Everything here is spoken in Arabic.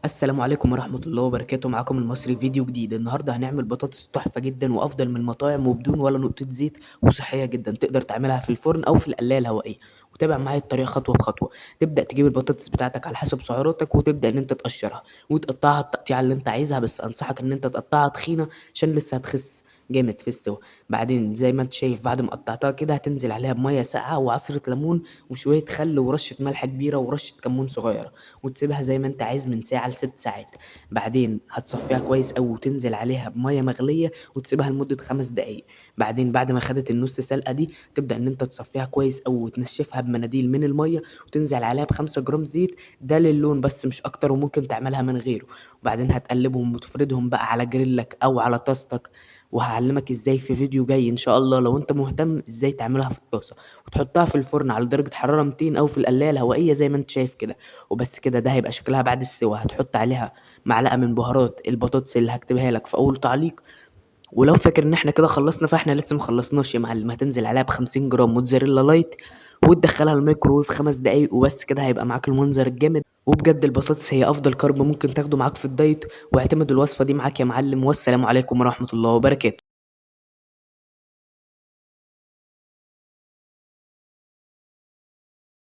السلام عليكم ورحمة الله وبركاته. معاكم المصري فيديو جديد. النهاردة هنعمل بطاطس تحفة جدا وأفضل من المطاعم وبدون ولا نقطة زيت وصحية جدا. تقدر تعملها في الفرن أو في القلاية الهوائية. وتابع معايا الطريقة خطوة بخطوة. تبدأ تجيب البطاطس بتاعتك على حسب سعراتك وتبدأ إن أنت تقشرها وتقطعها التقطيعة اللي أنت عايزها، بس أنصحك إن أنت تقطعها تخينة عشان لسه هتخس جامد في السوا. بعدين زي ما انت شايف بعد ما قطعتها كده هتنزل عليها بمية ساقعة وعصرة ليمون وشوية خل ورشة ملح كبيرة ورشة كمون صغيرة، وتسيبها زي ما انت عايز من ساعة ل6 ساعات. بعدين هتصفيها كويس أوي وتنزل عليها بمية مغلية وتسيبها لمدة 5 دقايق. بعدين بعد ما خدت النص سلقة دي تبدأ إن انت تصفيها كويس أوي وتنشفها بمناديل من المية وتنزل عليها ب5 جرام زيت، ده للون بس مش أكتر، وممكن تعملها من غيره. وبعدين هتقلبهم وتفردهم بقى على جريلك أو على طاستك، وهعلمك ازاي في فيديو جاي ان شاء الله لو انت مهتم ازاي تعملها في الطاسة، وتحطها في الفرن على درجة حرارة 200 او في القلاية الهوائية زي ما انت شايف كده. وبس كده، ده هيبقى شكلها بعد السوا. هتحط عليها معلقة من بهارات البطاطس اللي هكتبها لك في اول تعليق. ولو فاكر ان احنا كده خلصنا، فاحنا لسه مخلصناش يا معلم. هتنزل عليها ب50 جرام موتزاريلا لايت وتدخلها الميكروويف 5 دقايق، وبس كده هيبقى معاك المنظر الجامد. وبجد البطاطس هي افضل كارب ممكن تاخده معاك في الدايت، واعتمد الوصفة دي معاك يا معلم. والسلام عليكم ورحمة الله وبركاته.